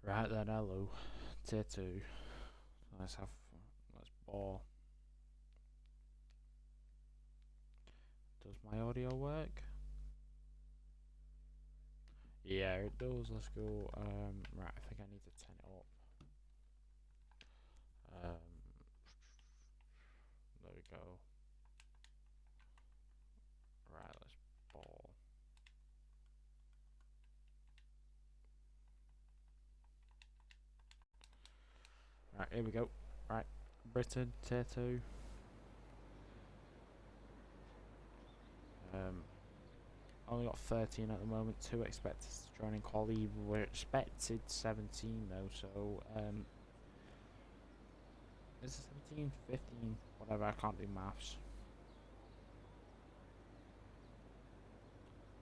Right then, hello. Tier 2. Let's ball. Does my audio work? Yeah, it does. Let's go. Right, I think I need to turn it up. There we go. Right, let's ball. Right, here we go. Right, Britain, tier 2. Only got 13 at the moment. 2 expected to join in quali. We're expected 17 though, so is it 17, 15, whatever? I can't do maths.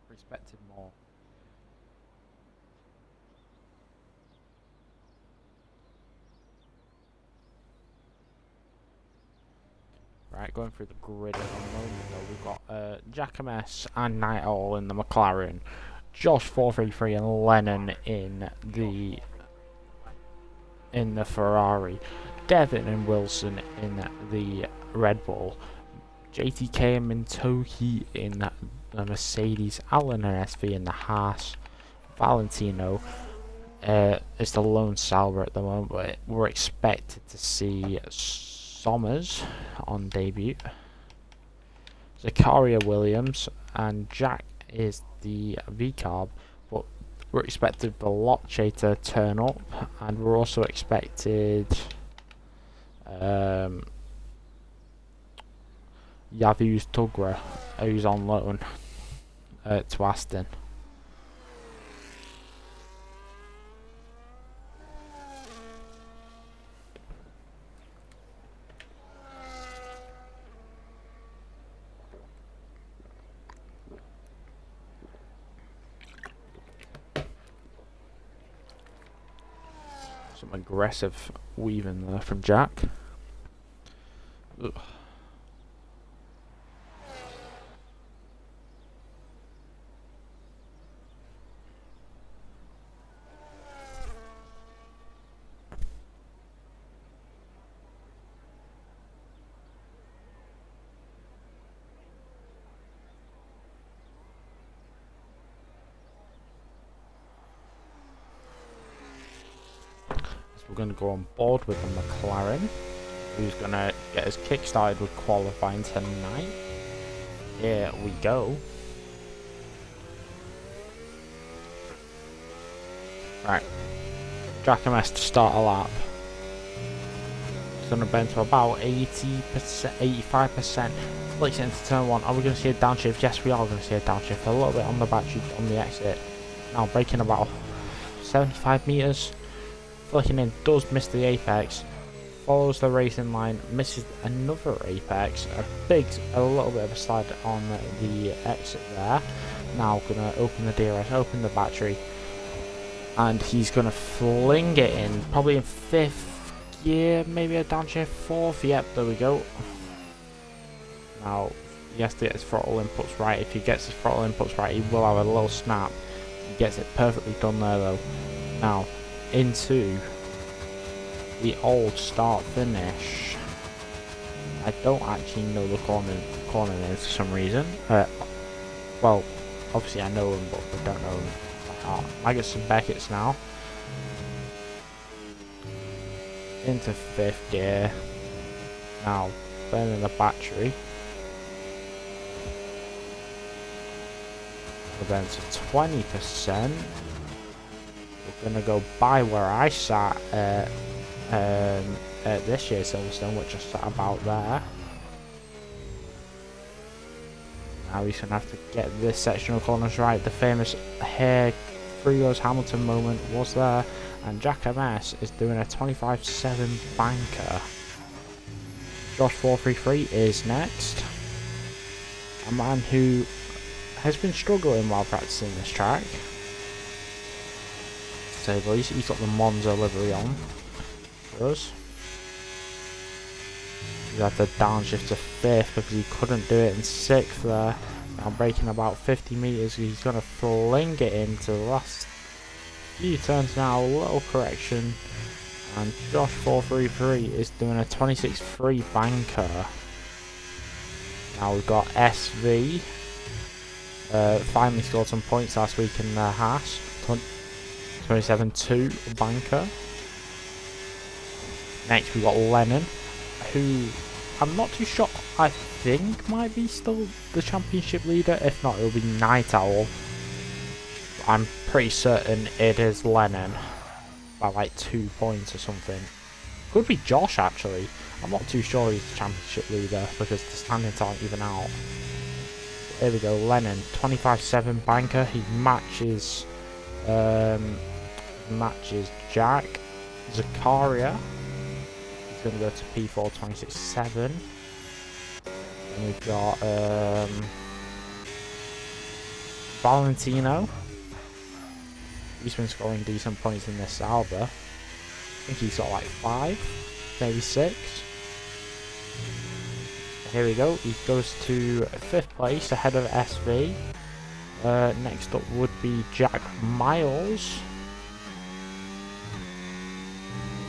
We're expected more. Right, going through the grid at the moment though, we've got Jackamus and Night Owl in the McLaren, Josh 433 and Lennon in the Ferrari, Devin and Wilson in the Red Bull, JTK and Mintoki in the Mercedes, Alan and SV in the Haas, Valentino is the lone salver at the moment, but we're expected to see Sommers on debut, Zakaria Williams, and Jack is the V-Carb, but we're expected Veloce to turn up, and we're also expected Yavuz Tugra, who's on loan to Aston. Some aggressive weaving there from Jack. Ugh. We're going to go on board with the McLaren, who's going to get us kick-started with qualifying tonight. Here we go. Right, Jackamus to start a lap. It's going to bend to about 80%, 85%. Flicks into turn 1. Are we going to see a downshift? Yes, we are going to see a downshift. A little bit on the battery on the exit. Now braking about 75 meters. Flicking in, does miss the apex, follows the racing line, misses another apex, a little bit of a slide on the exit there. Now gonna open the DRS, open the battery, and he's gonna fling it in, probably in 5th gear, maybe a downshift 4th, yep, there we go. Now, he has to get his throttle inputs right. If he gets his throttle inputs right, he will have a little snap. He gets it perfectly done there though. Now, into the old start finish. I don't actually know the corner names for some reason. Well, obviously I know them, but I don't know them. I get some Beckett's now. Into 5th gear. Now, burning the battery. We're going to 20%. We're gonna go by where I sat at this year's Silverstone, which I sat about there. Now he's gonna have to get this sectional corners right. The famous hair through Lewis Hamilton moment was there, and Jack MS is doing a 25.7 banker. Josh 433 is next. A man who has been struggling while practicing this track. But he's got the Monza livery on for us. He's had to downshift to 5th because he couldn't do it in 6th there. Now braking about 50 meters, he's going to fling it into the last few turns now, a little correction, and Josh 433 is doing a 26.3 banker. Now we've got SV, finally scored some points last week in the Haas, 27.2 banker. Next we've got Lennon, who I'm not too sure, I think might be still the championship leader. If not, it'll be Night Owl. I'm pretty certain it is Lennon by like 2 points or something. Could be Josh actually. I'm not too sure he's the championship leader because the standings aren't even out. There we go, Lennon, 25.7 banker. He matches Jack. Zakaria. He's gonna go to P4 26.7. And we've got Valentino. He's been scoring decent points in this Alba. I think he's got like 5, maybe 6. Here we go, he goes to 5th place ahead of SV. Next up would be Jack Miles.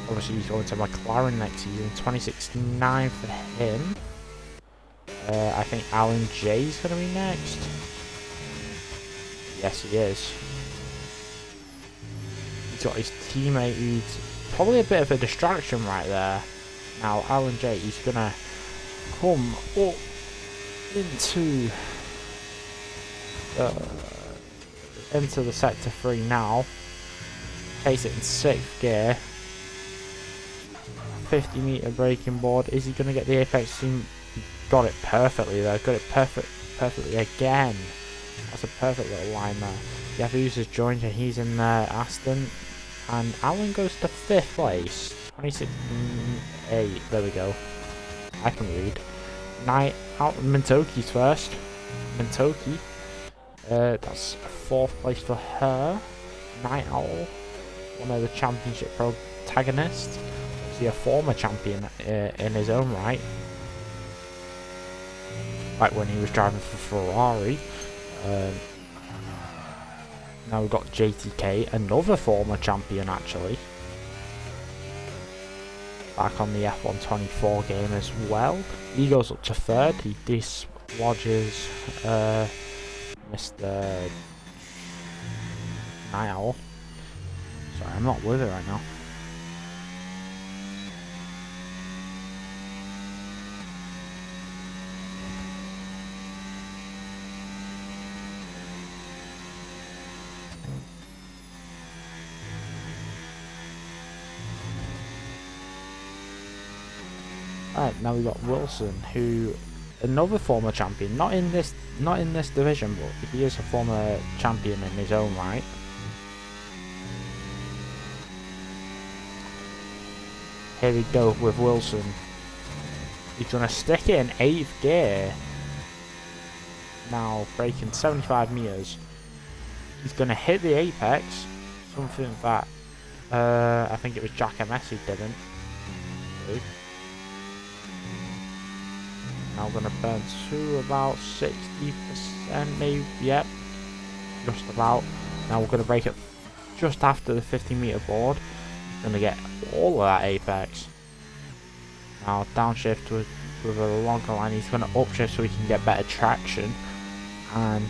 Obviously he's going to McLaren next season, 26.9 for him. I think Alan J is going to be next. Yes, he is. He's got his teammate who's probably a bit of a distraction right there. Now, Alan J, he's going to come up into the sector 3 now. Takes it in 6th gear. 50-meter braking board. Is he going to get the apex? He got it perfectly there. Got it perfectly again. That's a perfect little line there. Yavuz has joined and he's in there. Aston. And Alan goes to 5th place. 26.8. There we go. I can read. Night out. Mintoki's first. Mintoki. That's 4th place for her. Night Owl. One of the championship protagonists. Is he a former champion in his own right? Like when he was driving for Ferrari. Now we've got JTK, another former champion actually. Back on the F124 game as well. He goes up to 3rd. He dislodges Mr. Niall. Sorry, I'm not with it right now. Alright, now we've got Wilson, who another former champion, not in this division, but he is a former champion in his own right. Here we go with Wilson. He's gonna stick it in 8th gear. Now braking 75 meters. He's gonna hit the apex, something that I think it was Jack MS who didn't. Now we're going to burn to about 60%, maybe, yep, just about. Now we're going to break it just after the 50-meter board. Going to get all of that apex. Now downshift with a longer line. He's going to upshift so he can get better traction. And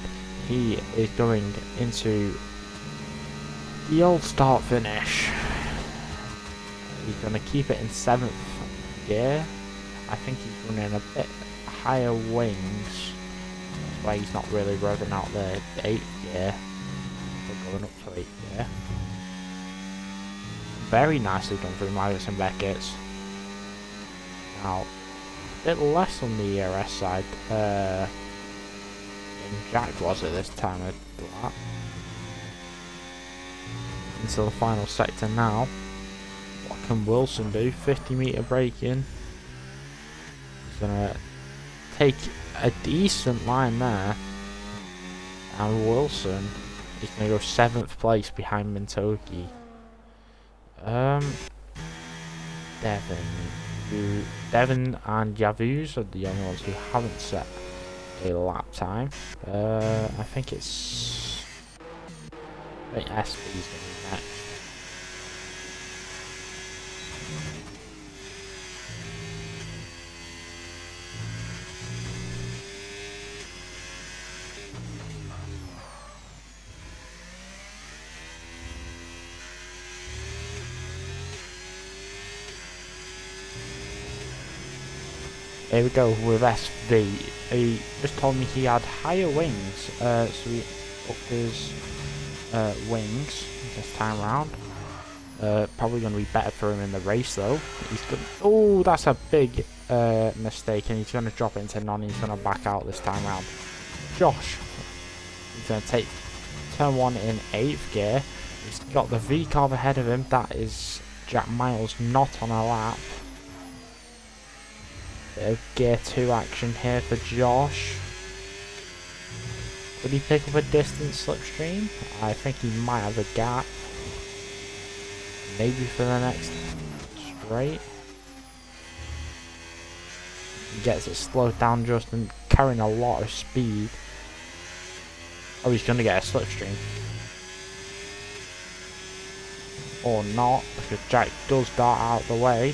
he is going into the old start finish. He's going to keep it in 7th gear. I think he's running a bit higher wings. That's why he's not really revving out the 8th gear. But going up to 8th gear. Very nicely done through Marius and Beckett's. Now, a bit less on the ERS side than Jack was at this time of the lap. Into the final sector now. What can Wilson do? 50-meter braking. He's gonna take a decent line there, and Wilson is gonna go 7th place behind Mintoki. Devin and Yavuz are the only ones who haven't set a lap time. I think it's I think SV's going to be next. Here we go with SV. He just told me he had higher wings, so he upped his wings this time around. Probably going to be better for him in the race though. He's gonna, oh, that's a big mistake, and he's going to drop it into none. He's going to back out this time around. Josh, he's going to take turn 1 in 8th gear. He's got the V carb ahead of him. That is Jack Miles not on a lap. Bit of gear 2 action here for Josh. Could he pick up a distance slipstream? I think he might have a gap. Maybe for the next straight. He gets it slowed down just and carrying a lot of speed. Oh, he's going to get a slipstream. Or not, because Jack does dart out the way.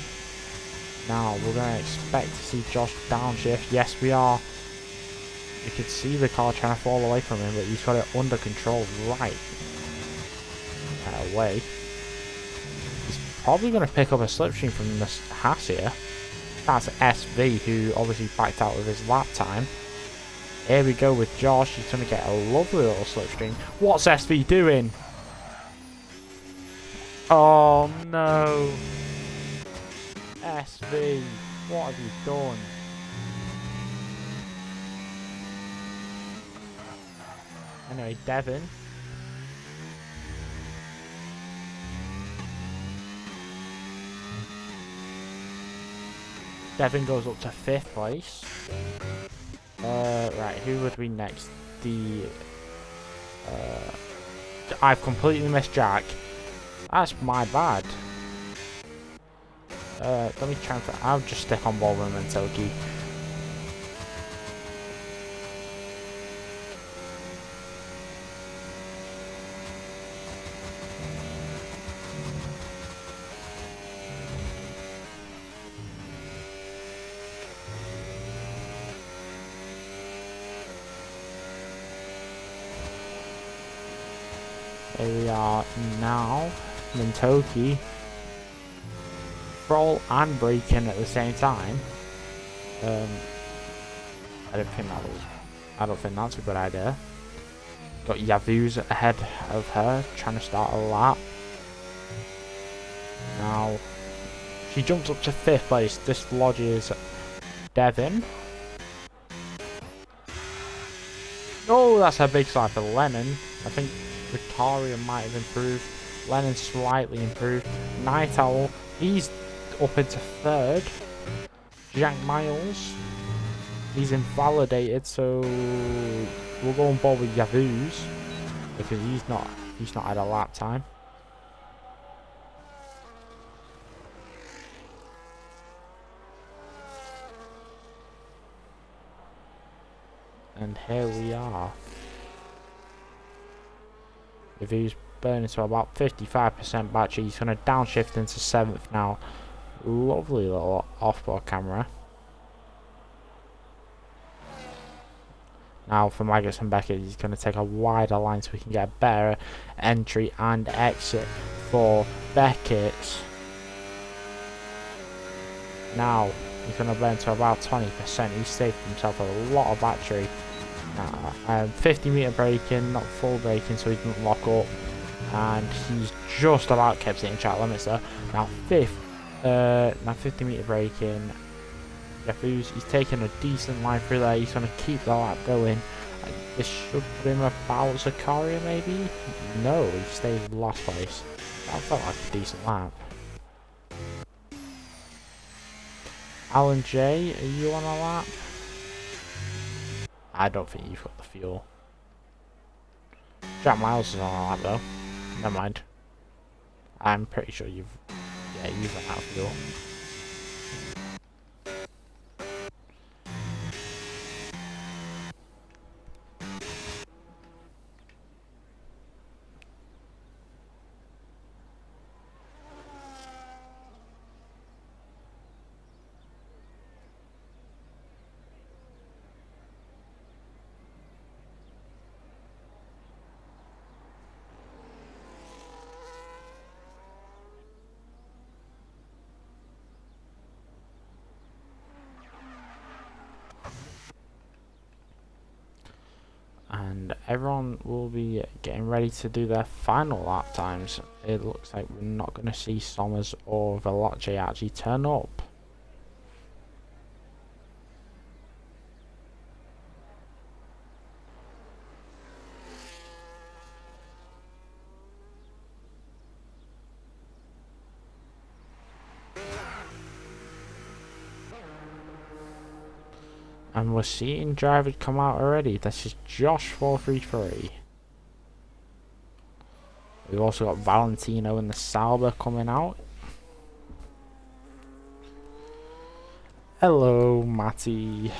Now, we're going to expect to see Josh downshift. Yes, we are. You can see the car trying to fall away from him, but he's got it under control right away. He's probably going to pick up a slipstream from this Haas here. That's SV, who obviously backed out with his lap time. Here we go with Josh. He's going to get a lovely little slipstream. What's SV doing? Oh, no. SV, what have you done? Anyway, Devin. Devin goes up to 5th place. Right, who would be next? I've completely missed Jack. That's my bad. Let me try and... I'll just stick on Baldwin and Toki. Here we are now. Mintoki. Roll and braking at the same time. I don't think that's a good idea. Got Yavu's ahead of her, trying to start a lap. Now she jumps up to 5th place, dislodges Devin. Oh, that's a big slide for Lennon. I think Victoria might have improved. Lennon slightly improved. Night Owl, he's up into 3rd. Jack Miles, he's invalidated, so we'll go on board with Yavu's because he's not had a lap time. And here we are. Yavu's burning to about 55% battery. He's going to downshift into 7th now. Lovely little off-board camera. Now for Magus and Beckett, he's going to take a wider line so we can get a better entry and exit for Beckett. Now he's going to burn to about 20%. He's saved himself a lot of battery. 50 meter braking, not full braking, so he didn't lock up. And he's just about kept it in track limits there. Now 50 meter braking. Jeffus, he's taking a decent line through there. He's going to keep the lap going. This should put him about Zakaria maybe? No, he stays in last place. That felt like a decent lap. Alan J, are you on a lap? I don't think you've got the fuel. Jack Miles is on a lap though. Never mind. I'm pretty sure you've run out of fuel. everyone will be getting ready to do their final lap times. It looks like we're not going to see Somers or Veloce actually turn up. And we're seeing drivers come out already. This is Josh 433. We've also got Valentino and the Sauber coming out. Hello, Matty.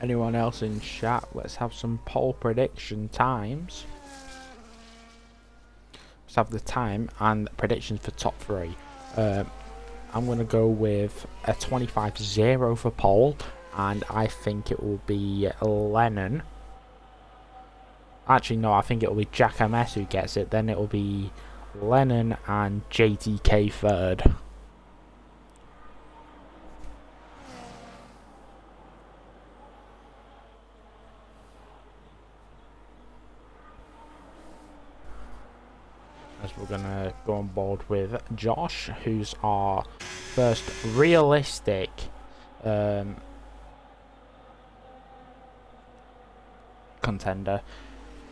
Anyone else in chat? Let's have some pole prediction times. Let's have the time and predictions for top three. I'm going to go with a 25-0 for pole, and I think it will be Lennon. Actually, no, I think it will be Jack MS who gets it. Then it will be Lennon and JTK third. As we're going to go on board with Josh, who's our first realistic contender.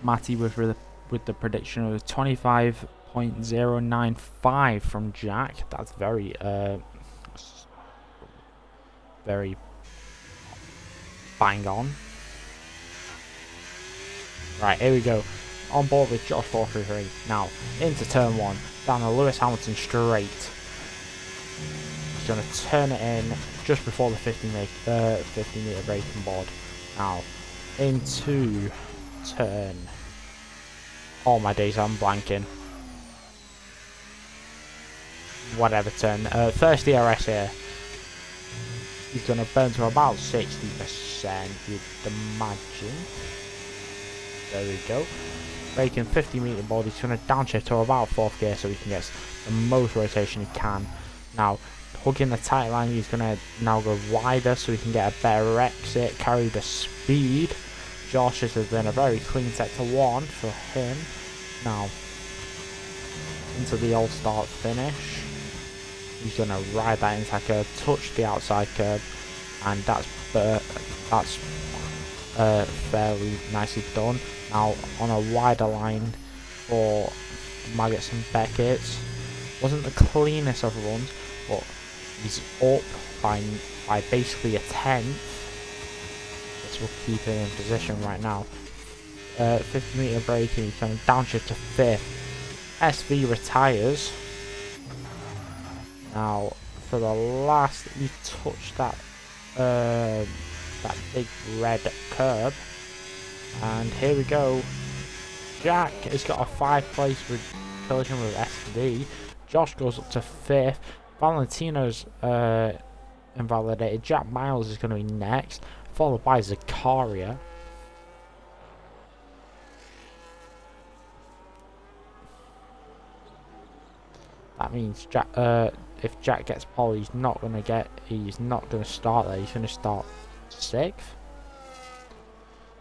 Matty with the prediction of 25.095 from Jack. That's very very bang on. Right, here we go. On board with Josh 433. Now, into turn 1, down the Lewis Hamilton straight. He's going to turn it in just before the 50 meter braking board. Now, into turn. Oh my days, I'm blanking. Whatever turn. First DRS here. He's going to burn to about 60%, you'd imagine. There we go. Braking 50 meter board, he's going to downshift to about 4th gear so he can get the most rotation he can. Now, hugging the tight line, he's going to now go wider so he can get a better exit, carry the speed. Josh, this has been a very clean sector 1 for him. Now, into the old start finish. He's going to ride that inside curb, touch the outside curb, and that's fairly nicely done. Now on a wider line for Maggots and Beckett. Wasn't the cleanest of runs, but he's up by basically a 10th. This will keep him in position right now. 50 meter braking, he's going to downshift to 5th. SV retires. Now for the last, he touched that big red curb, and here we go. Jack has got a 5th place with collision with SV. Josh goes up to 5th. Valentino's invalidated. Jack Miles is going to be next, followed by Zakaria. That means Jack, if Jack gets pole, he's not going to start there. He's going to start 6th.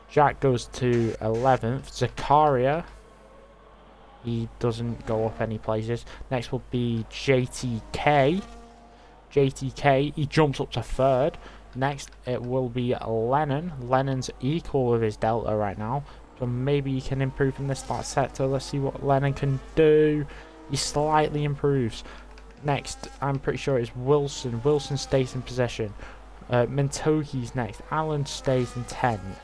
Jack goes to 11th. Zakaria, he doesn't go up any places. Next will be JTK. JTK, he jumps up to 3rd. Next, it will be Lennon. Lennon's equal with his delta right now, so maybe he can improve in this start sector. Let's see what Lennon can do. He slightly improves. Next, I'm pretty sure it's Wilson. Wilson stays in possession. Mentoki's next. Allen stays in 10th.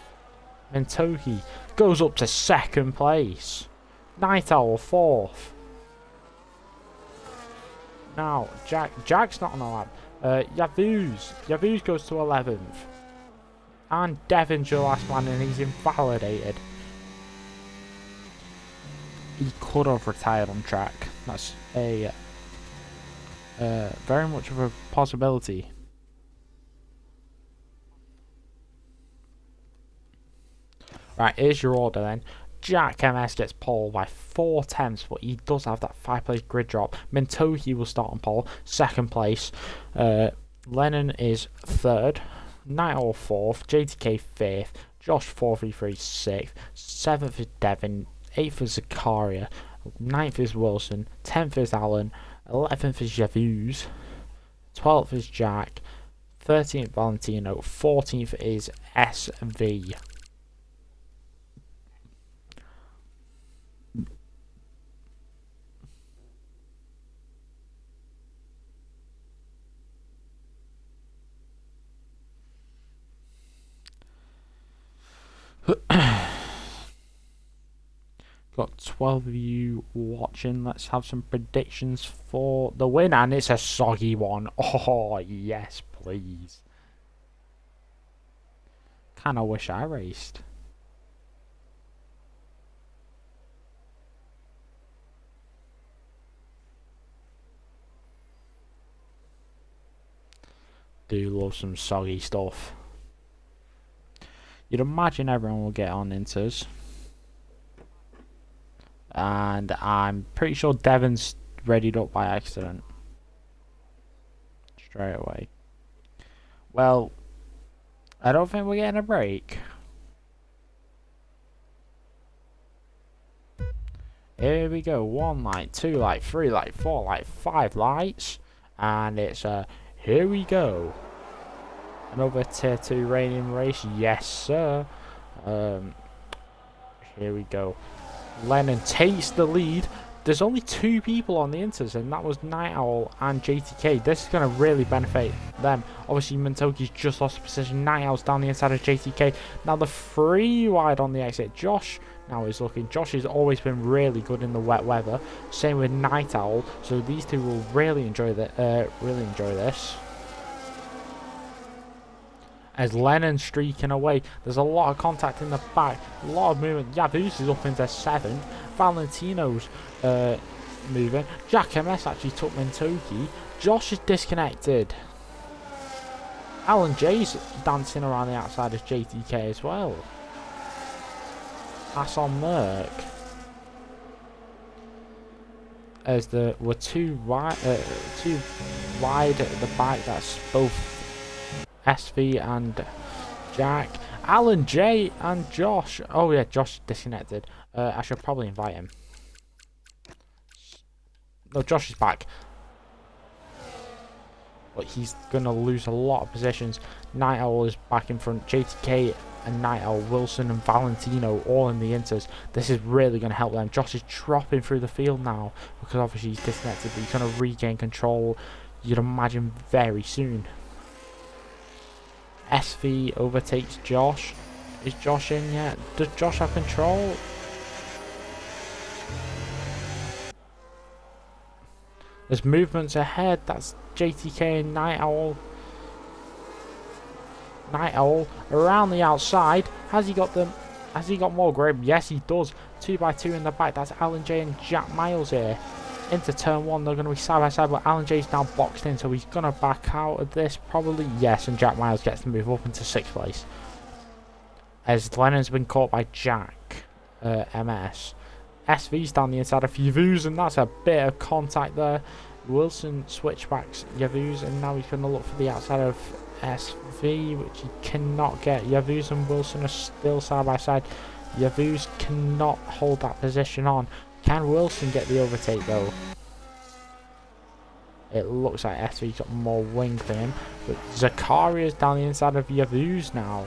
Mentoki goes up to 2nd place. Night Owl 4th. Now, Jack's not on the lap. Yavuz goes to 11th. And Devon's your last man, and he's invalidated. He could have retired on track. That's a very much of a possibility. Right, here's your order then. Jack MS gets pole by 4 tenths, but he does have that 5th-place grid drop. Mintoki will start on pole, 2nd place. Lennon is 3rd. Night Owl 4th. JTK 5th. Josh 433 6th. 7th is Devin. 8th is Zakaria. 9th is Wilson. 10th is Alan. 11th is Javuz. 12th is Jack. 13th Valentino. 14th is SV. Got 12 of you watching. Let's have some predictions for the win, and it's a soggy one. Oh yes, please. Kinda wish I raced. Do love some soggy stuff. You'd imagine everyone will get on Inters. And I'm pretty sure Devon's readied up by accident. Straight away. Well, I don't think we're getting a break. Here we go. 1 light, 2 light, 3 light, 4 light, 5 lights. And it's here we go. Another tier 2 raining race. Yes, sir. Here we go. Lennon takes the lead. There's only 2 people on the Inters, and that was Night Owl and JTK. This is going to really benefit them. Obviously, Mintoki's just lost the position. Night Owl's down the inside of JTK. Now the 3 wide on the exit. Josh now is looking. Josh has always been really good in the wet weather. Same with Night Owl. So these 2 will really enjoy this. As Lennon's streaking away, there's a lot of contact in the back, a lot of movement. Yavuz is up into 7th. Valentino's moving. Jack MS actually took Mintoki. Josh is disconnected. Alan J's dancing around the outside of JTK as well. That's on Merc. As there were 2 wide at the back. That's both SV and Jack. Alan J and Josh. Oh yeah, Josh disconnected. I should probably invite him. No, Josh is back. But he's going to lose a lot of positions. Night Owl is back in front. JTK and Night Owl, Wilson and Valentino all in the Inters. This is really going to help them. Josh is dropping through the field now because obviously he's disconnected, but he's going to regain control, you'd imagine, very soon. SV overtakes Josh. Is Josh in yet? Does Josh have control? There's movements ahead. That's JTK and Night Owl. Night Owl around the outside. Has he got them? Has he got more grip? Yes, he does. 2x2 in the back. That's Alan J and Jack Miles here. Into turn 1, they're going to be side by side, but Alan J's now boxed in, so he's going to back out of this probably. Yes, and Jack Miles gets to move up into 6th place. As Lennon's been caught by Jack MS. SV's down the inside of Yavuz, and that's a bit of contact there. Wilson switchbacks Yavuz, and now he's going to look for the outside of SV, which he cannot get. Yavuz and Wilson are still side by side. Yavuz cannot hold that position on. Can Wilson get the overtake though? It looks like SV's got more wing than him, but Zakaria's down the inside of Yavuz now.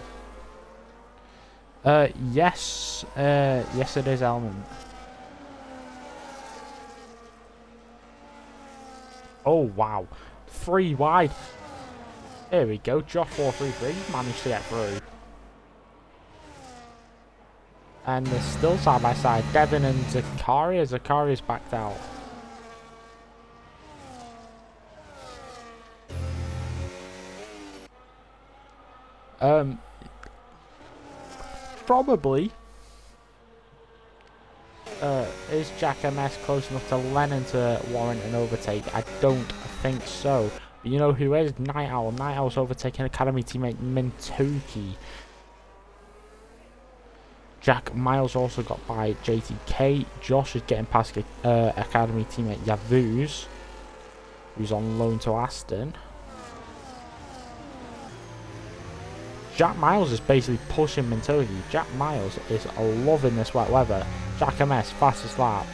Yes it is Element. Oh wow, 3 wide. Here we go, Josh 433 managed to get through. And they're still side by side. Devin and Zakaria. Zakaria's backed out. Probably. Is Jack MS close enough to Lennon to warrant an overtake? I don't think so. But you know who is? Night Owl. Night Owl's overtaking Academy teammate Mintoki. Jack Miles also got by JTK. Josh is getting past academy teammate Yavuz, who's on loan to Aston. Jack Miles is basically pushing Mintogi. Jack Miles is loving this wet weather. Jack MS, fastest lap.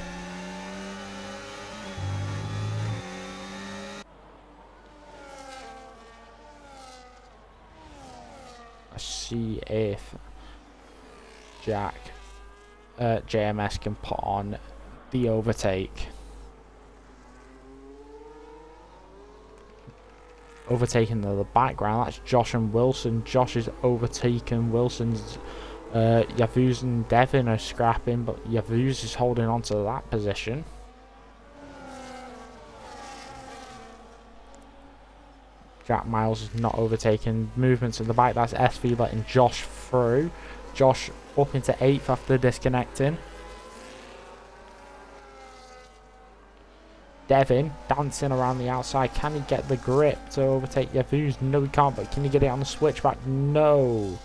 Let's see if JMS can put on the overtake. Overtaking the background, that's Josh and Wilson. Josh is overtaken Wilson's. Yavuz and Devin are scrapping, but Yavuz is holding on to that position. Jack Miles is not overtaking. Movements in the back, that's SV letting Josh through. Josh up into 8th after disconnecting. Devin dancing around the outside. Can he get the grip to overtake Yavuz? No, he can't, but can he get it on the switchback? No.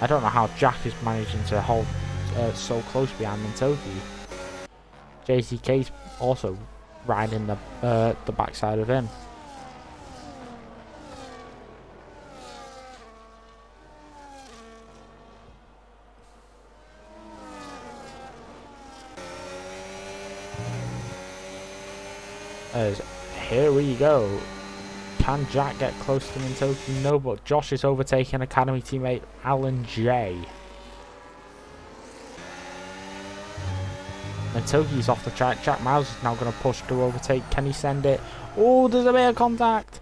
I don't know how Jack is managing to hold so close behind Mintoki. JCK's also riding the backside of him. As here we go. Can Jack get close to Mintoki? No, but Josh is overtaking academy teammate Alan J. Mintoki's off the track. Jack Miles is now going to push to overtake. Can he send it? Oh, there's a bit of contact.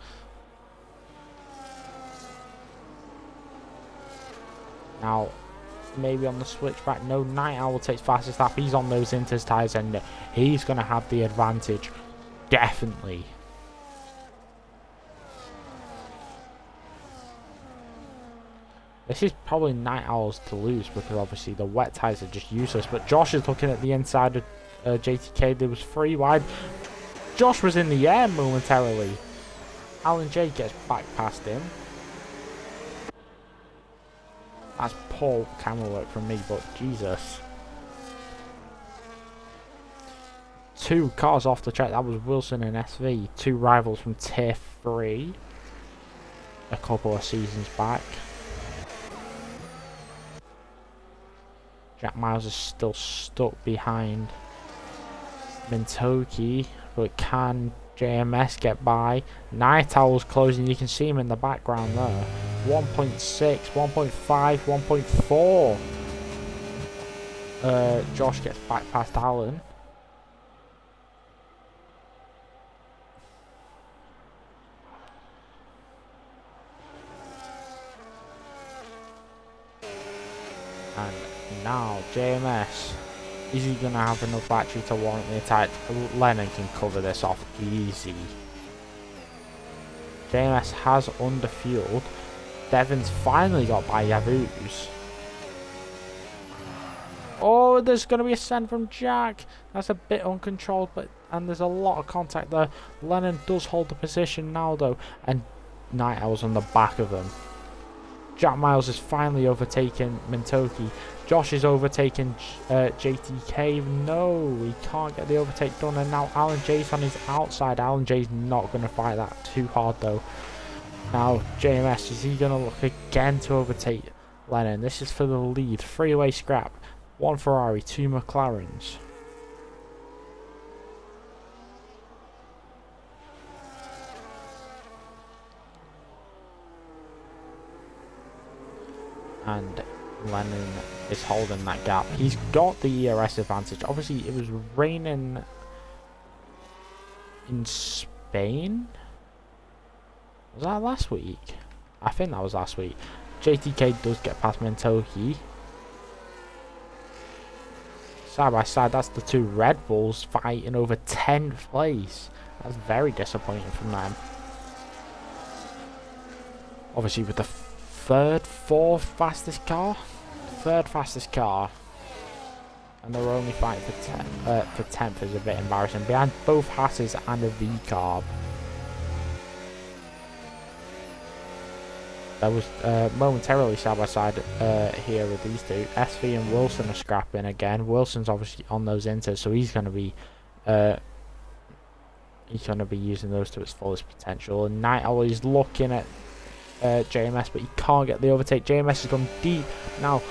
Now, maybe on the switchback. No, Night Owl takes fastest lap. He's on those Inters tyres and he's going to have the advantage. Definitely. This is probably Night Owls to lose because obviously the wet tyres are just useless. But Josh is looking at the inside of JTK. There was 3 wide. Josh was in the air momentarily. Alan J gets back past him. That's poor camera work from me, but Jesus. 2 cars off the track. That was Wilson and SV. 2 rivals from Tier 3. A couple of seasons back. Jack Miles is still stuck behind Mintoki, but can JMS get by? Night Owl's closing. You can see him in the background there. 1.6, 1.5, 1.4. Josh gets back past Alan. And now JMS, is he going to have enough battery to warrant the attack? Lennon can cover this off easy. JMS has underfueled. Devon's finally got by Yavuz. Oh, there's going to be a send from Jack. That's a bit uncontrolled, and there's a lot of contact there. Lennon does hold the position now though, and Night Owl's on the back of him. Jack Miles is finally overtaking Mintoki. Josh is overtaking JTK. No, he can't get the overtake done. And now Alan J's on his outside. Alan J's not going to fight that too hard though. Now JMS, is he going to look again to overtake Lennon? This is for the lead. 3-way scrap. 1 Ferrari, 2 McLarens. And Lennon is holding that gap. He's got the ERS advantage. Obviously, it was raining in Spain. Was that last week? I think that was last week. JTK does get past Mintoki. Side by side, that's the 2 Red Bulls fighting over 10th place. That's very disappointing from them. Obviously, with the 4th fastest car, and they're only fighting for 10th is a bit embarrassing. Behind both Hasses and a V-Carb. There was momentarily side by side here with these two. SV and Wilson are scrapping again. Wilson's obviously on those inters, so he's going to be using those to its fullest potential. And Night Owl is looking at JMS, but he can't get the overtake. JMS has gone deep now.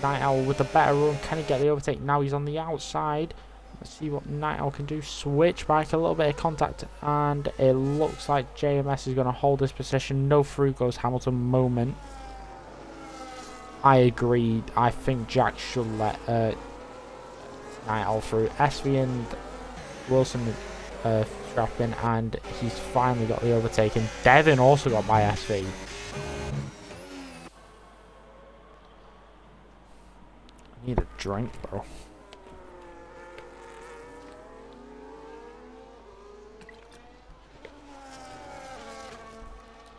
Night Owl with the better run. Can he get the overtake? Now he's on the outside. Let's see what Night Owl can do. Switch back, a little bit of contact, and it looks like JMS is going to hold this position. No through goes Hamilton moment. I agree. I think Jack should let Night Owl through. SV and Wilson strapping, and he's finally got the overtake. And Devin also got by SV. I need a drink, bro.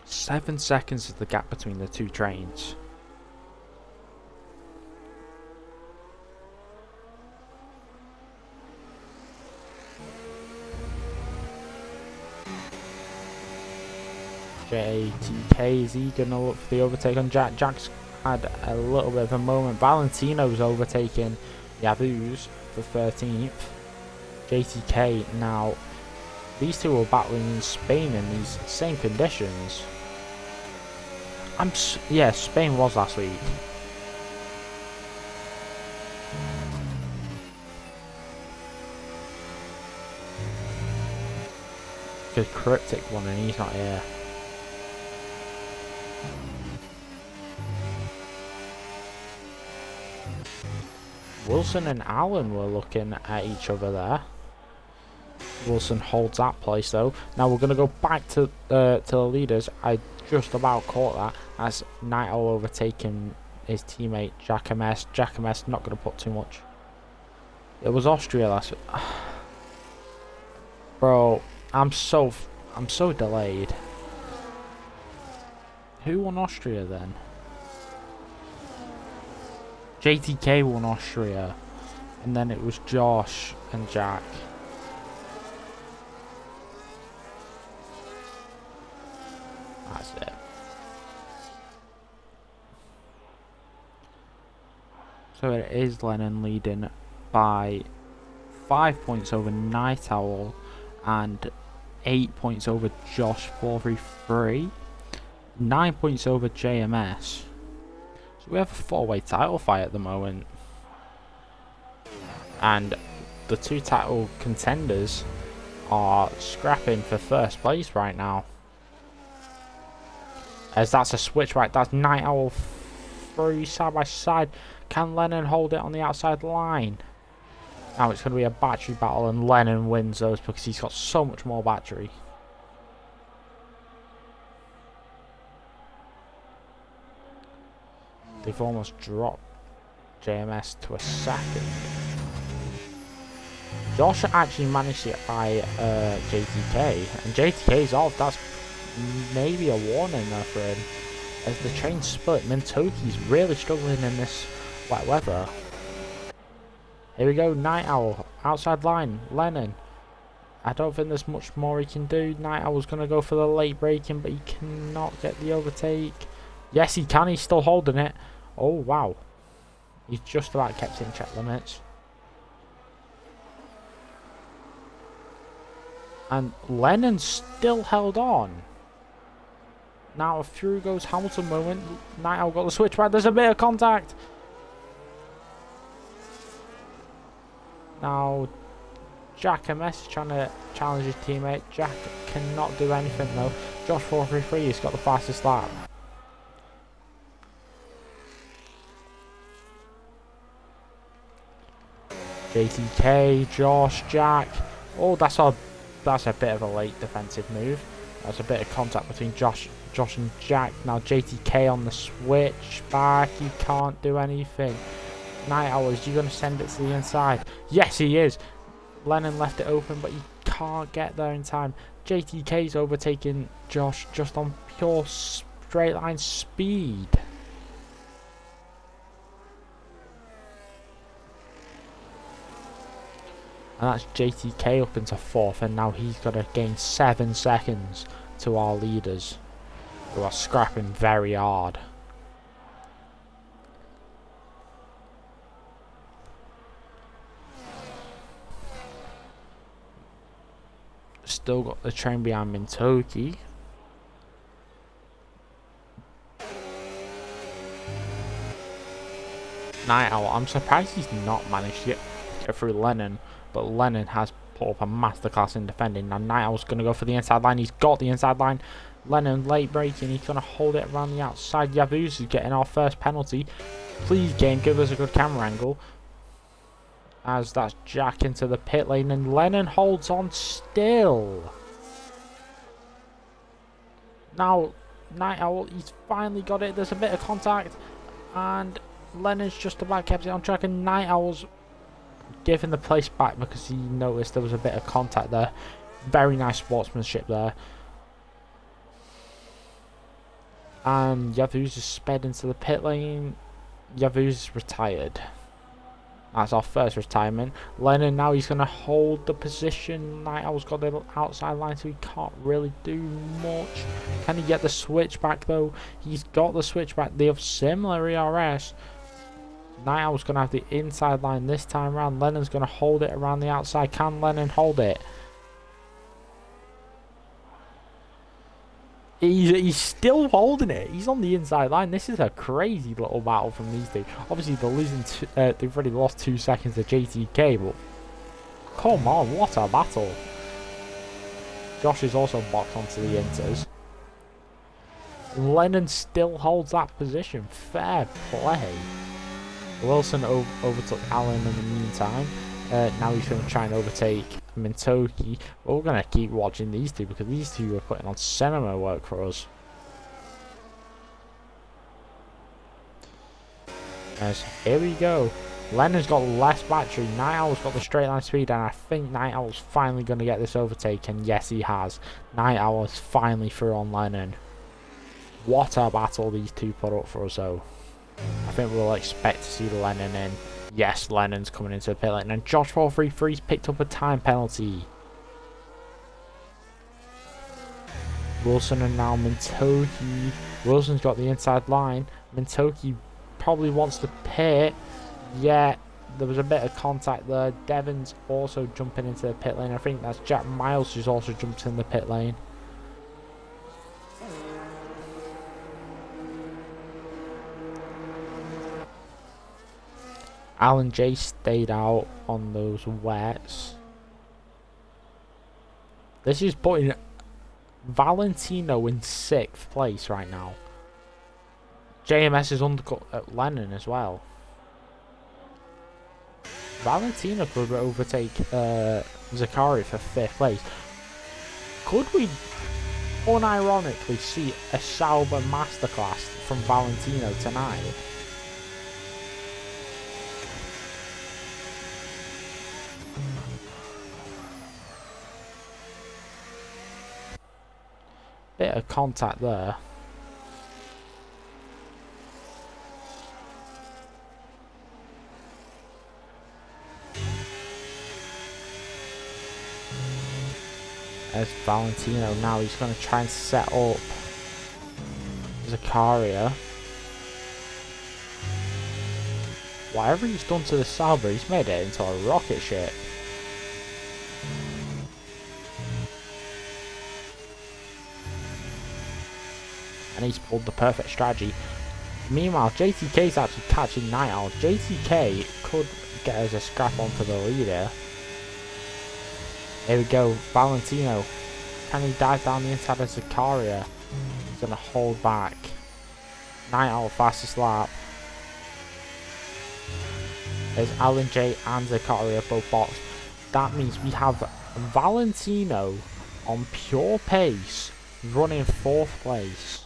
Seven seconds is the gap between the two trains. JTK, is he gonna look for the overtake on Jack? Jack's had a little bit of a moment. Valentino's overtaking Yavuz for 13th. JTK now. These two were battling in Spain in these same conditions. Yeah, Spain was last week. Good Cryptic one, and he's not here. Wilson and Allen were looking at each other there. Wilson holds that place though. Now we're going to go back to the leaders. I just about caught that as Night Owl overtaking his teammate Jack MS. Jack MS not going to put too much. It was Austria last week. Bro, I'm so delayed. Who won Austria then? JTK won Austria, and then it was Josh and Jack. That's it. So it is Lennon leading by 5 points over Night Owl and 8 points over Josh 433, 9 points over JMS. So we have a four-way title fight at the moment. And the two title contenders are scrapping for first place right now. As that's a switch right, that's Night Owl through side by side. Can Lennon hold it on the outside line? Now it's going to be a battery battle, and Lennon wins those because he's got so much more battery. They've almost dropped JMS to a second. Josh actually managed to get by JTK, and JTK's off. That's maybe a warning there for him. As the train split, Mintoki's really struggling in this wet weather. Here we go, Night Owl, outside line, Lennon. I don't think there's much more he can do. Night Owl's going to go for the late braking, but he cannot get the overtake. Yes, he can, he's still holding it. Oh, wow. He's just about kept in check limits. And Lennon still held on. Now through goes Hamilton moment. Night Owl got the switch back. There's a bit of contact. Now Jack MS is trying to challenge his teammate. Jack cannot do anything though. Josh 433 has got the fastest lap. JTK, Josh, Jack. Oh, that's a bit of a late defensive move. That's a bit of contact between Josh and Jack. Now JTK on the switch back. He can't do anything. Night Owl, is you going to send it to the inside? Yes, he is. Lennon left it open, but he can't get there in time. JTK's overtaking Josh just on pure straight line speed. And that's JTK up into fourth, and now he's got to gain 7 seconds to our leaders. who are scrapping very hard. Still got the train behind Mintoki. Night Owl, I'm surprised he's not managed to get through Lennon, but Lennon has put up a masterclass in defending. Now Night Owl's going to go for the inside line. He's got the inside line. Lennon late braking. He's going to hold it around the outside. Yavuz is getting our first penalty. Please, game, give us a good camera angle. As that's Jack into the pit lane, and Lennon holds on still. Now, Night Owl, he's finally got it. There's a bit of contact, and Lennon's just about kept it on track, and Night Owl's giving the place back because he noticed there was a bit of contact there. Very nice sportsmanship there. And Yavuz is sped into the pit lane. Yavuz is retired. That's our first retirement. Lennon now, he's going to hold the position. Night Owl's got the outside line, so he can't really do much. Can he get the switch back though? He's got the switch back. They have similar ERS. Night Owl's going to have the inside line this time around. Lennon's going to hold it around the outside. Can Lennon hold it? He's still holding it. He's on the inside line. This is a crazy little battle from these two. Obviously, they're losing. They've already lost 2 seconds to JTK, but come on, what a battle! Josh is also boxed onto the inters. Lennon still holds that position. Fair play. Wilson overtook Allen in the meantime. Now he's going to try and overtake Mintoki. But we're going to keep watching these two because these two are putting on cinema work for us. As here we go. Lennon's got less battery. Night Owl's got the straight line speed, and I think Night Owl's finally going to get this overtake. And yes, he has. Night Owl is finally through on Lennon. What a battle these two put up for us, though. I think we'll expect to see Lennon in. Yes, Lennon's coming into the pit lane, and Josh 433's picked up a time penalty. Wilson and now Mintoki. Wilson's got the inside line. Mintoki probably wants to pit. Yeah, there was a bit of contact there. Devon's also jumping into the pit lane. I think that's Jack Miles who's also jumped in the pit lane. Alan J stayed out on those wets. This is putting Valentino in 6th place right now. JMS is undercut at Lennon as well. Valentino could overtake Zakari for 5th place. Could we unironically see a Sauber masterclass from Valentino tonight? Bit of contact there. There's Valentino now. He's going to try and set up Zakaria. Whatever he's done to the Sauber, he's made it into a rocket ship. And he's pulled the perfect strategy. Meanwhile, JTK's actually catching Night Owl. JTK could get us a scrap onto the leader. Here we go, Valentino. Can he dive down the inside of Zakaria? He's going to hold back. Night Owl fastest lap. There's Alan J and Zakaria both boxed. That means we have Valentino on pure pace running 4th place.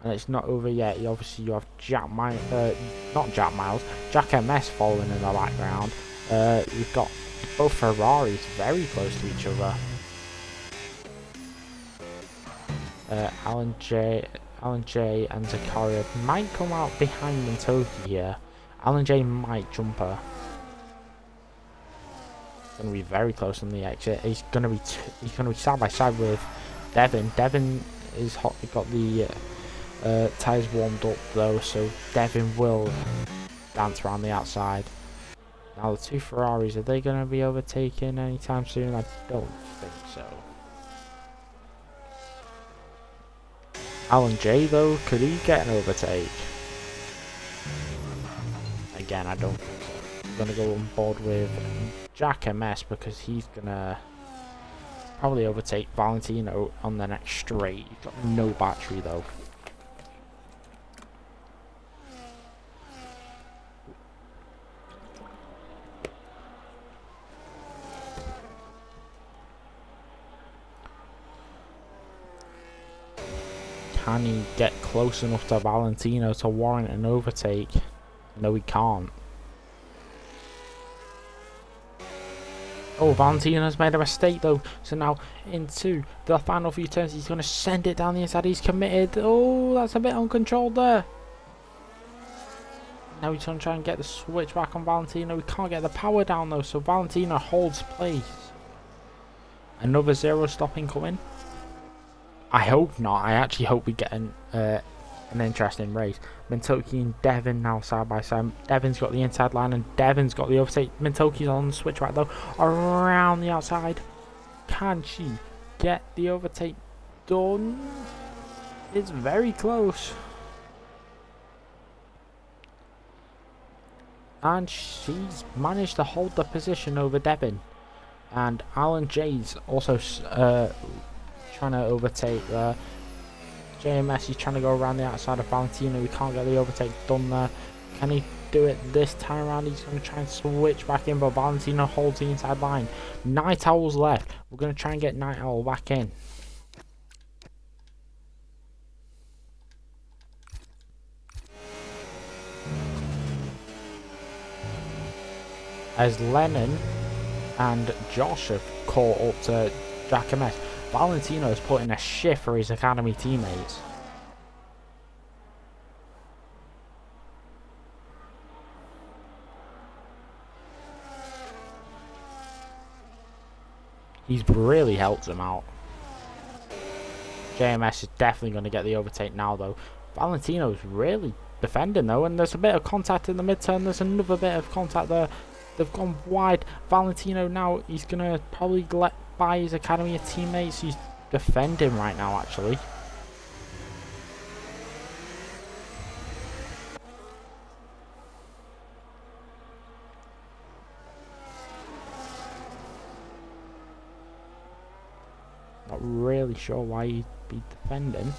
And it's not over yet. Obviously, you have Jack Miles, not Jack Miles, Jack MS following in the background. You've got both Ferraris very close to each other. Alan J and Zakaria might come out behind Mintoki here. Alan J might jump her. Going to be very close on the exit. He's going to be side by side with Devin. Devin is hot. Got the tyres warmed up though, so Devin will dance around the outside. Now the two Ferraris, are they going to be overtaken anytime soon? I don't think so. Alan J though, could he get an overtake? Again, I don't think so. I'm going to go on board with Jack MS because he's going to probably overtake Valentino on the next straight. He's got no battery though. Can he get close enough to Valentino to warrant an overtake? No, he can't. Oh, Valentino's made a mistake though. So now into the final few turns, he's going to send it down the inside. He's committed. Oh, that's a bit uncontrolled there. Now he's going to try and get the switch back on Valentino. We can't get the power down though, so Valentino holds place. Another zero stopping coming. I hope not. I actually hope we get an interesting race. Mintoki and Devin now side by side. Devin's got the inside line and Devin's got the overtake. Mintoki's on the switch right though. Around the outside. Can she get the overtake done? It's very close. And she's managed to hold the position over Devin. And Alan J's also trying to overtake there. JMS is trying to go around the outside of Valentino. We can't get the overtake done there. Can he do it this time around? He's going to try and switch back in, but Valentino holds the inside line. Night Owl's left. We're going to try and get Night Owl back in. As Lennon and Josh have caught up to Jack MS. Valentino is putting a shift for his academy teammates. He's really helped them out. JMS is definitely going to get the overtake now though. Valentino's really defending though, and there's a bit of contact in the mid-turn. There's another bit of contact there. They've gone wide. Valentino now, he's going to probably let by his academy of teammates. He's defending right now actually. Not really sure why he'd be defending.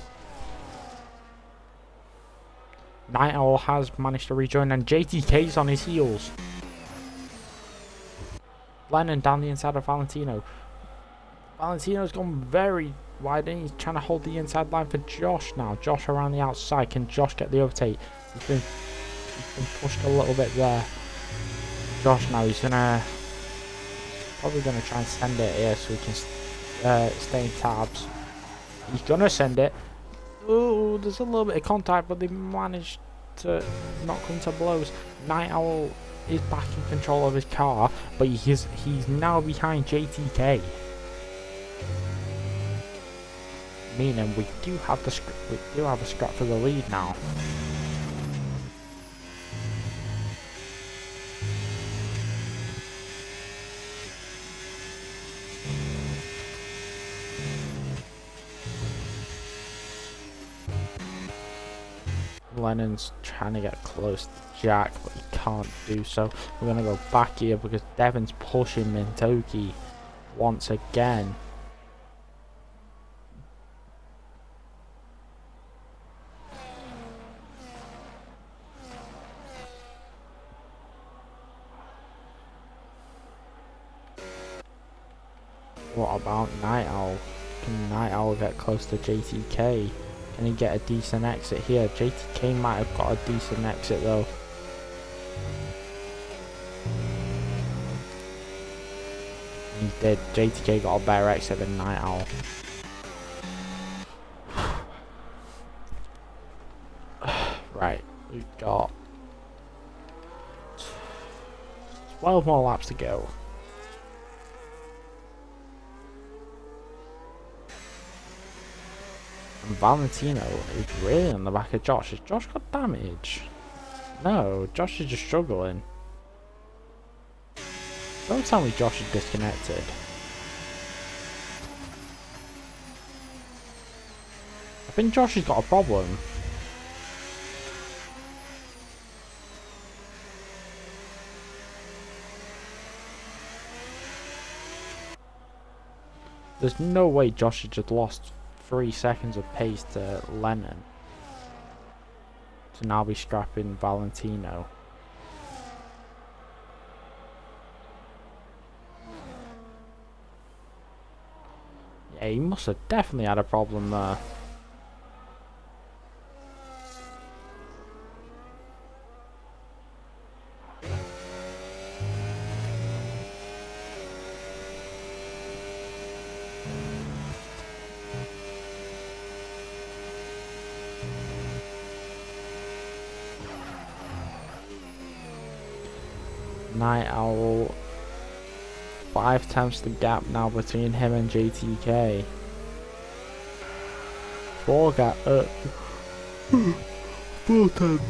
Night Owl has managed to rejoin and JTK's on his heels. Lennon down the inside of Valentino. Valentino's gone very wide and he's trying to hold the inside line for Josh now. Josh around the outside. Can Josh get the overtake? He's been pushed a little bit there. Josh now, he's probably gonna try and send it here so he can stay in tabs. He's gonna send it. Oh, there's a little bit of contact, but they managed to not come to blows. Night Owl is back in control of his car, but he's now behind JTK. Meaning we do have a scrap for the lead now. Lennon's trying to get close to Jack, but he can't do so. We're going to go back here because Devin's pushing Mintoki once again. What about Night Owl? Can Night Owl get close to JTK? Can he get a decent exit here? JTK might have got a decent exit though. He did. JTK got a better exit than Night Owl. Right, we've got 12 more laps to go. And Valentino is really on the back of Josh. Has Josh got damage? No, Josh is just struggling. Don't tell me Josh is disconnected. I think Josh has got a problem. There's no way Josh has just lost 3 seconds of pace to Lennon to now be scrapping Valentino. Yeah, he must have definitely had a problem there. Night Owl, 5 times the gap now between him and JTK. 4 gap, 4 times.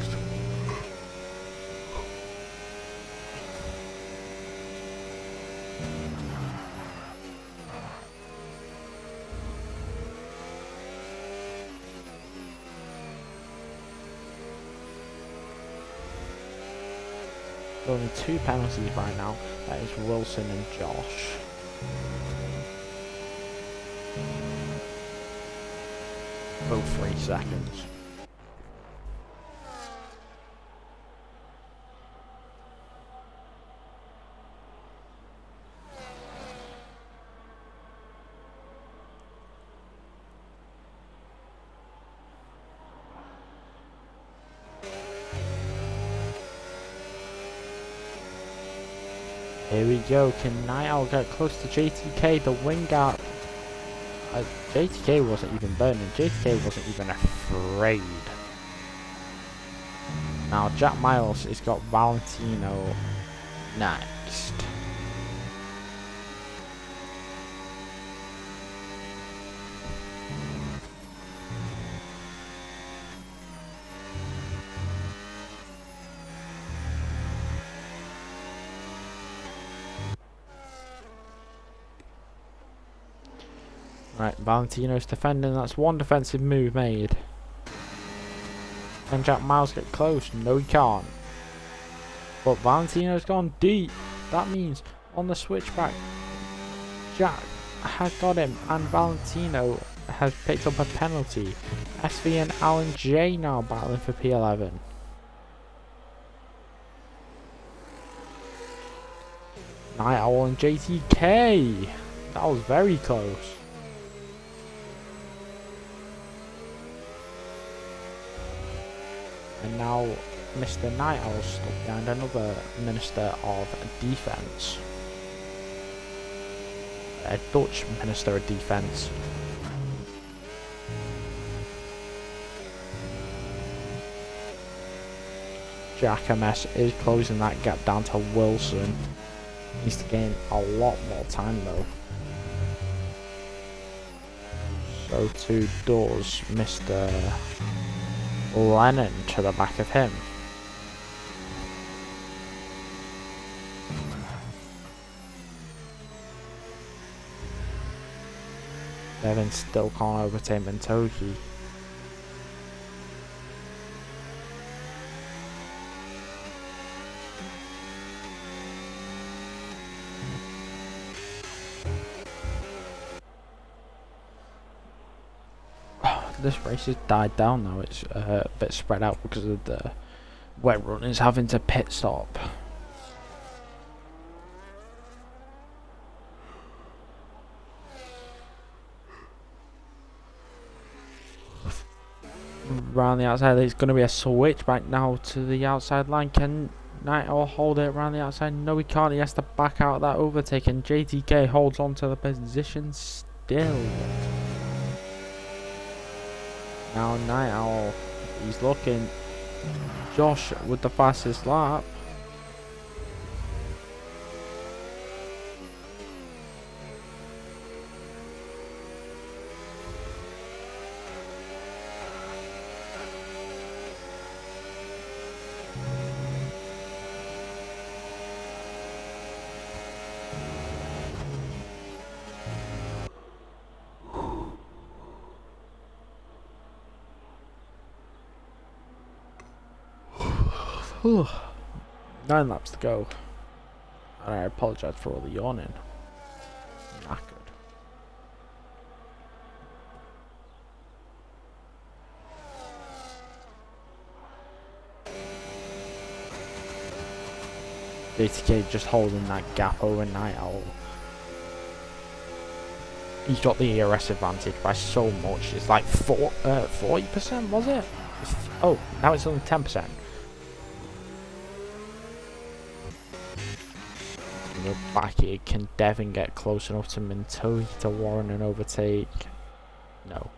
Only 2 penalties right now. That is Wilson and Josh. Both 3 seconds. Here we go, can Night Owl get close to JTK? The wing gap. JTK wasn't even burning, JTK wasn't even afraid. Now Jack Miles has got Valentino next. Right, Valentino's defending, that's 1 defensive move made. Can Jack Miles get close? No, he can't. But Valentino's gone deep. That means on the switchback, Jack has got him and Valentino has picked up a penalty. SV and Alan J now battling for P11. Night Owl and JTK. That was very close. And now Mr. Night Owl stuck behind another Minister of Defence. A Dutch Minister of Defence. Jack MS is closing that gap down to Wilson. Needs to gain a lot more time though. So too does Mr. Lennon to the back of him. Devin still can't overtake Mentoki. This race has died down now, it's a bit spread out because of the wet runners having to pit stop. Around the outside, there's going to be a switch back now to the outside line. Can Night Owl hold it around the outside? No, he can't. He has to back out of that overtake, and JTK holds on to the position still. Now Night Owl, he's looking. Josh with the fastest lap. Whew. 9 laps to go. And I apologise for all the yawning. Knackered. JTK just holding that gap over Night Owl. He's got the ERS advantage by so much. It's like 40%, was it? Oh, now it's only 10%. We're back here. Can Devin get close enough to Mintogi to warrant an overtake? No.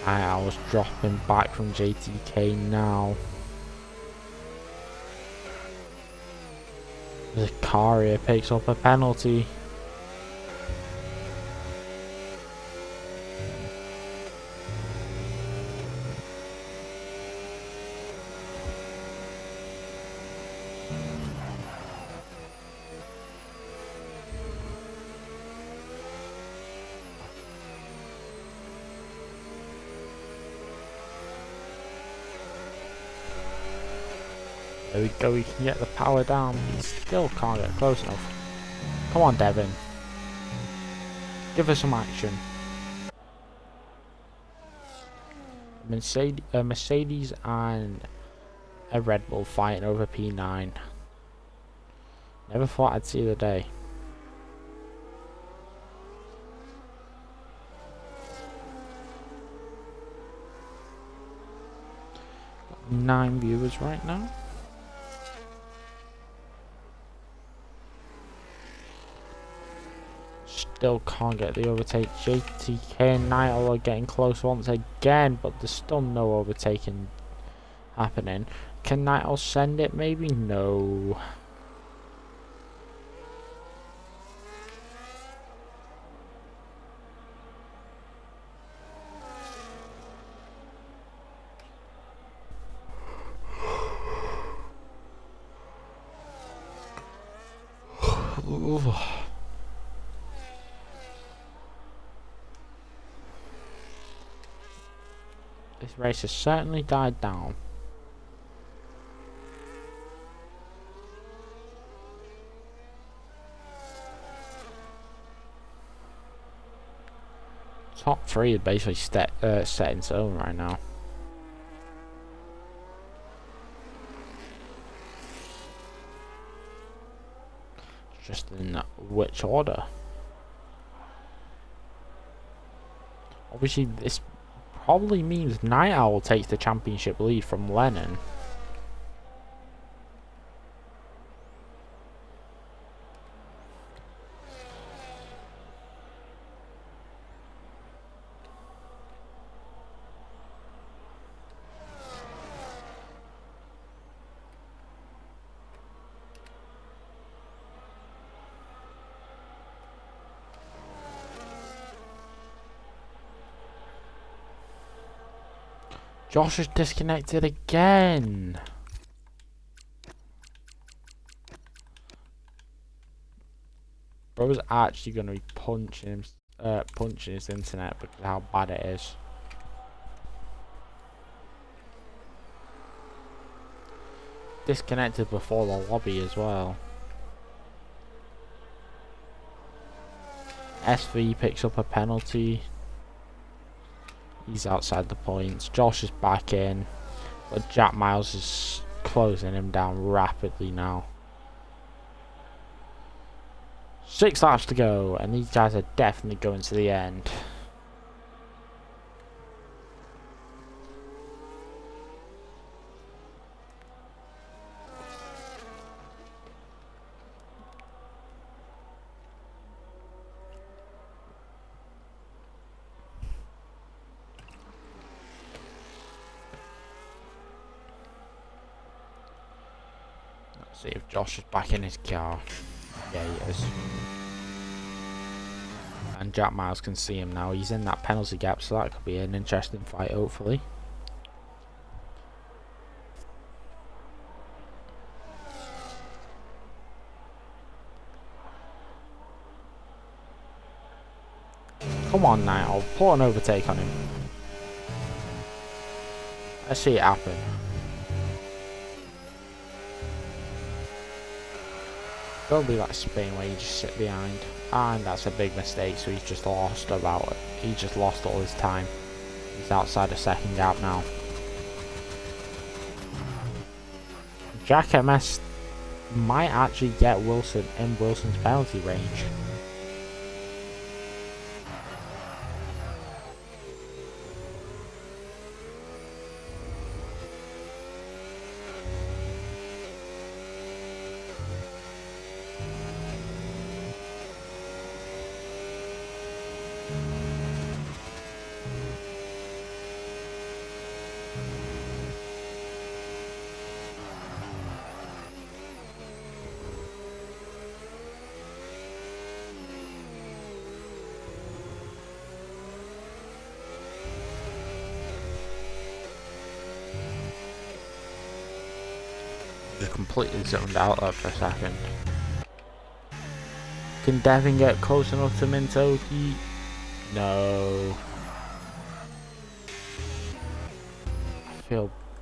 I was dropping back from JTK now. The car here picks up a penalty. There we go, we can get the power down. He still can't get close enough. Come on, Devin. Give us some action. Mercedes and a Red Bull fighting over P9. Never thought I'd see the day. Got 9 viewers right now. Still can't get the overtake. JTK and Nightle are getting close once again, but there's still no overtaking happening. Can Nightle send it? Maybe? No. This race has certainly died down. Top 3 is basically set in stone right now. Just in which order? Obviously, this probably means Night Owl takes the championship lead from Lennon. Josh is disconnected again. Bro's actually going to be punching his internet because of how bad it is. Disconnected before the lobby as well. SV picks up a penalty. He's outside the points. Josh is back in, but Jack Miles is closing him down rapidly now. 6 laps to go, and these guys are definitely going to the end. See if Josh is back in his car. Yeah, he is. And Jack Miles can see him now. He's in that penalty gap, so that could be an interesting fight, hopefully. Come on now, put an overtake on him. Let's see it happen. Don't be like Spain where you just sit behind. And that's a big mistake, so he's just lost he just lost all his time. He's outside the second gap now. Jack MS might actually get Wilson in Wilson's penalty range. Just completely zoned out there for a second. Can Devin get close enough to Mintoki? No.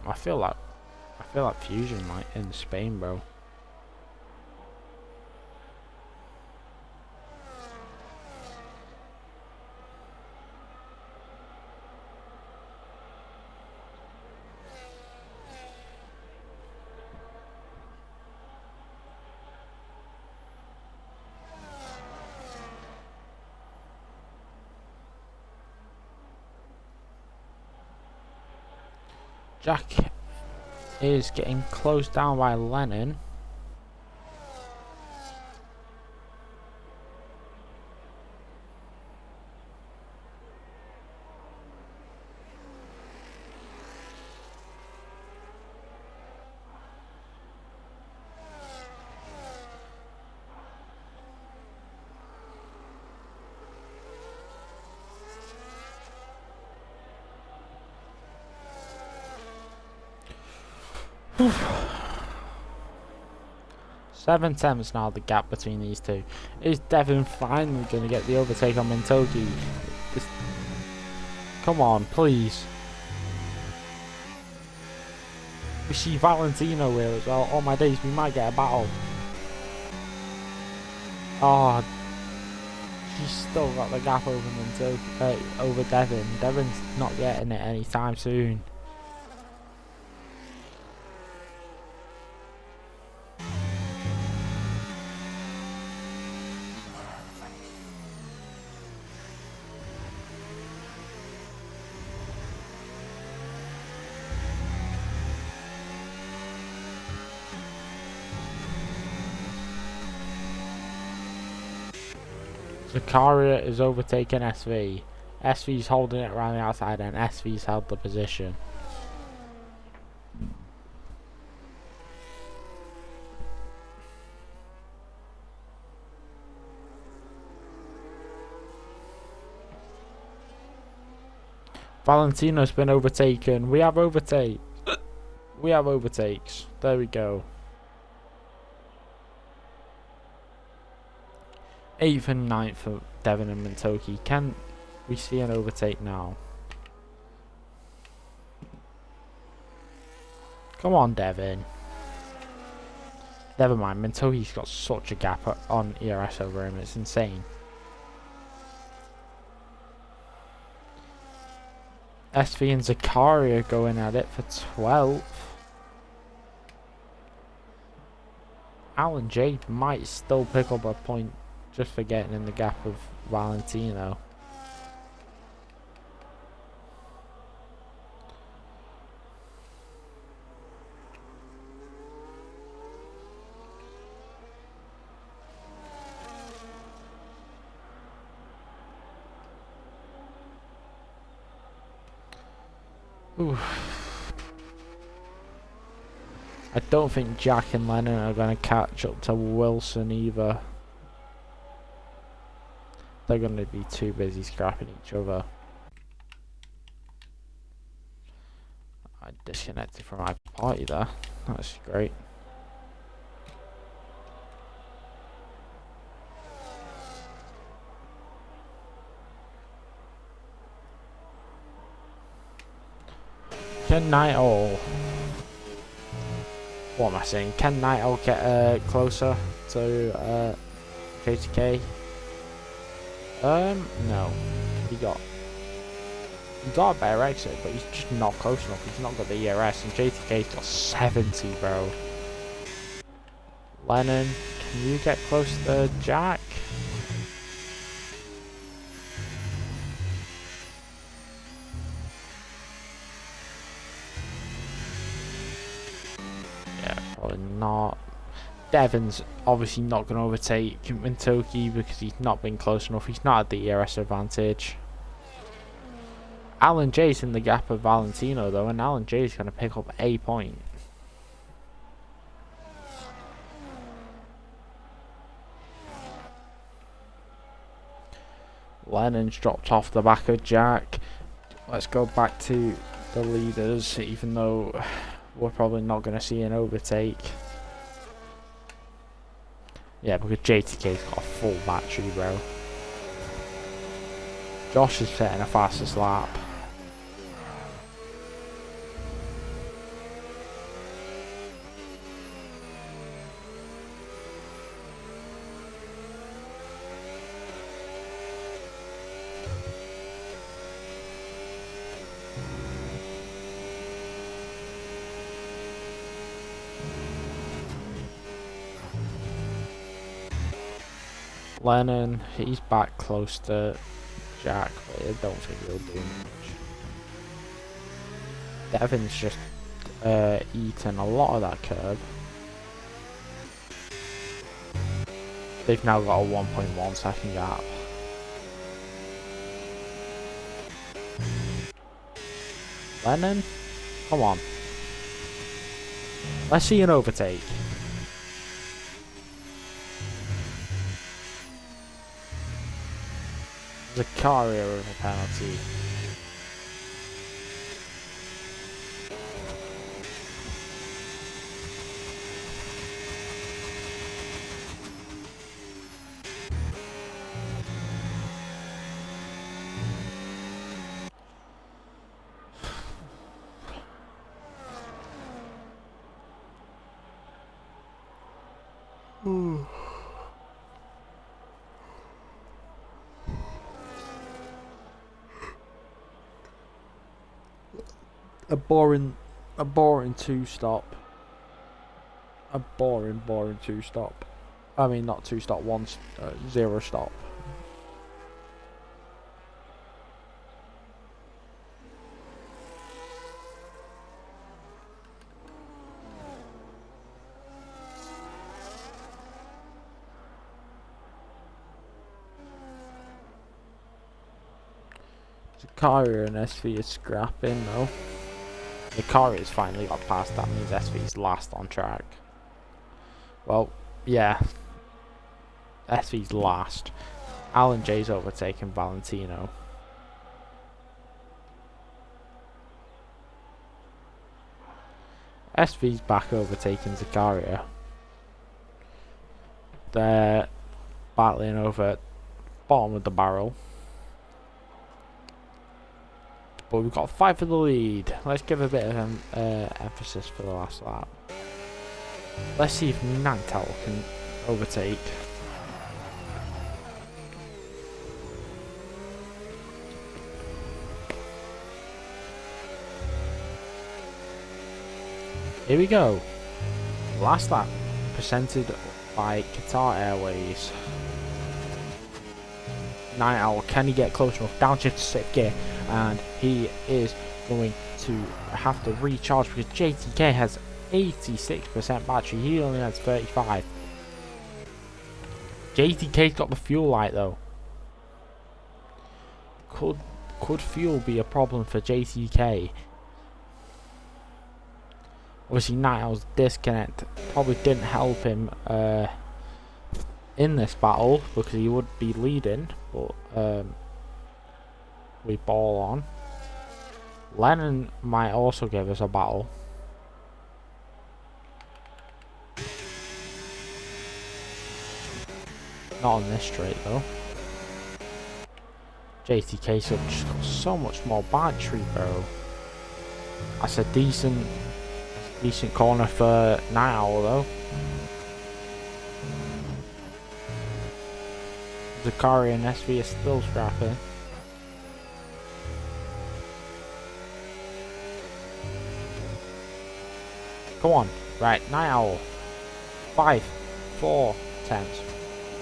I feel like Fusion might in Spain, bro. Jack is getting closed down by Lennon. Whew. 7 tenths now, the gap between these two. Is Devin finally going to get the overtake on Mintoki? Come on, please. We see Valentino here as well. Oh my days, we might get a battle. Oh, she's still got the gap over Mintoki, over Devin. Devin's not getting it anytime soon. Zakaria is overtaking SV. SV's holding it around the outside and SV's held the position. Valentino's been overtaken. We have overtake. We have overtakes. There we go. 8th and 9th for Devin and Mintoki. Can we see an overtake now? Come on, Devin. Never mind, Mintoki's got such a gap on ERS over him, it's insane. SV and Zakaria going at it for 12th. Alan J might still pick up a point just for getting in the gap of Valentino. Oof. I don't think Jack and Lennon are going to catch up to Wilson either. They're going to be too busy scrapping each other. I disconnected from my party there. That's great. Can Nightowl... What am I saying? Can Nightowl get closer to JTK? No. He got a better exit, but he's just not close enough. He's not got the ERS, and JTK's got 70, bro. Lennon, can you get close to Jack? Yeah, probably not. Devon's obviously not going to overtake Mintoki because he's not been close enough. He's not at the ERS advantage. Alan J's in the gap of Valentino though, and Alan J's going to pick up a point. Lennon's dropped off the back of Jack. Let's go back to the leaders, even though we're probably not going to see an overtake. Yeah, because JTK's got a full battery, bro. Josh is setting a fastest lap. Lennon, he's back close to Jack, but I don't think he'll do much. Devon's just eaten a lot of that curb. They've now got a 1.1 second gap. Lennon, come on. Let's see an overtake. Zakaria with a penalty. A boring two-stop. A boring two-stop. I mean, not two-stop, zero stop. Zakaria and SV is scrapping though. Zakaria finally got past, that means SV's last on track. Well, yeah. SV's last. Alan J's overtaken Valentino. SV's back overtaking Zakaria. They're battling over bottom of the barrel. But we've got 5 for the lead. Let's give a bit of emphasis for the last lap. Let's see if Nightowl can overtake. Here we go. Last lap presented by Qatar Airways. Nightowl, can he get close enough? Downshift to 6th gear, and he is going to have to recharge because JTK has 86% battery. He only has 35. JTK's got the fuel light though. Could fuel be a problem for JTK? Obviously, Nightowl's disconnect probably didn't help him in this battle because he would be leading, but we ball on. Lennon might also give us a battle. Not on this straight though. JTK's just got so much more battery, bro. That's a decent corner for Night Owl though. Zakari and SV are still scrapping. Come on. Right, Night Owl. 5, 4 temps.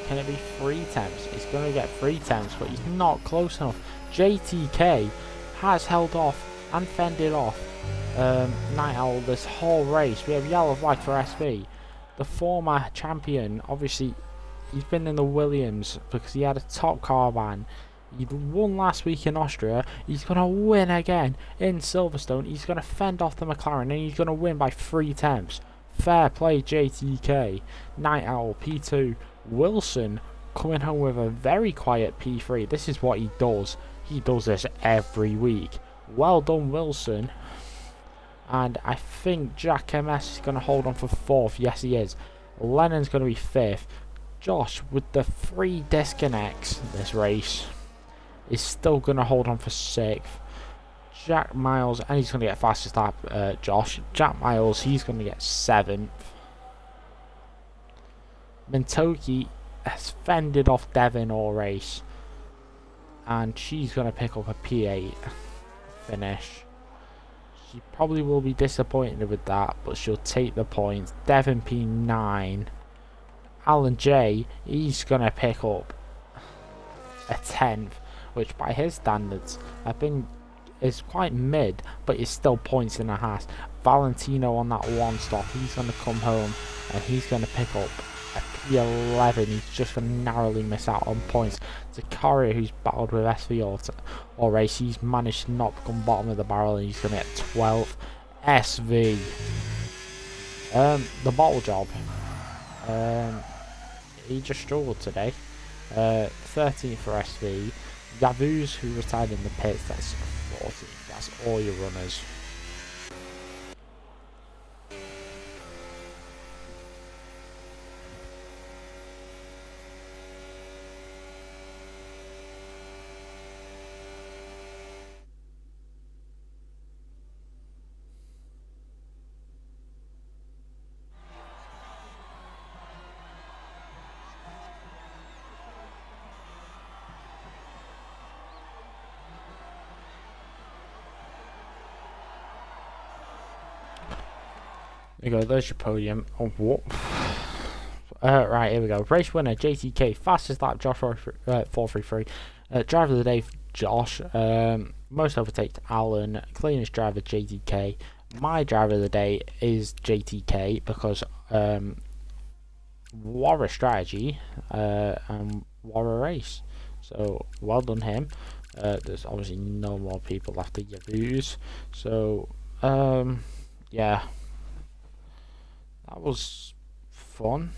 Can it be 3 temps? It's going to get 3 temps, but he's not close enough. JTK has held off and fended off Night Owl this whole race. We have yellow flag for SV. The former champion, obviously, he's been in the Williams because he had a top car ban. He won last week in Austria. He's going to win again in Silverstone. He's going to fend off the McLaren and he's going to win by 3 temps. Fair play, JTK. Night Owl, P2. Wilson coming home with a very quiet P3. This is what he does. He does this every week. Well done, Wilson. And I think Jack MS is going to hold on for 4th. Yes, he is. Lennon's going to be 5th. Josh, with the 3 disconnects this race, is still going to hold on for 6th. Jack Miles, and he's going to get fastest lap, Josh. Jack Miles, he's going to get 7th. Mintoki has fended off Devon all race. And she's going to pick up a P8 finish. She probably will be disappointed with that, but she'll take the points. Devon P9. Alan J, he's going to pick up a 10th, which by his standards is quite mid, but it's still points and a half. Valentino on that 1 stop, he's going to come home and he's going to pick up a P11. He's just going to narrowly miss out on points. Zakaria, who's battled with SV all race, he's managed to not become bottom of the barrel and he's going to get 12th. SV, the bottle job, he just struggled today. 13th for SV. Yavuz, who retired in the pits, that's 14th. That's all your runners. There you go, there's your podium. Oh, what? Right, here we go. Race winner, JTK. Fastest lap, Josh 433. Driver of the day, Josh. Most overtakes, Alan. Cleanest driver, JTK. My driver of the day is JTK because what a strategy and what a race. So, well done him. There's obviously no more people after Yavuz. So, yeah. That was fun.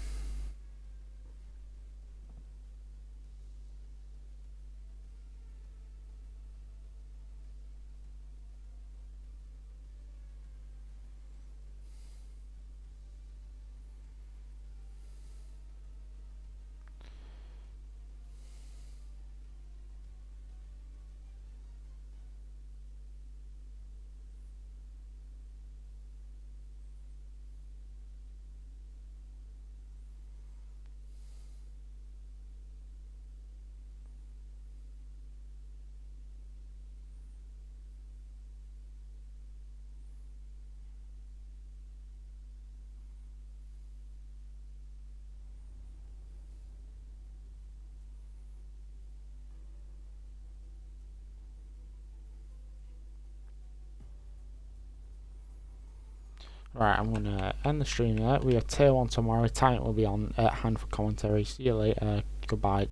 Right, I'm going to end the stream there. We have tier 1 tomorrow. Titan will be on at hand for commentary. See you later. Goodbye.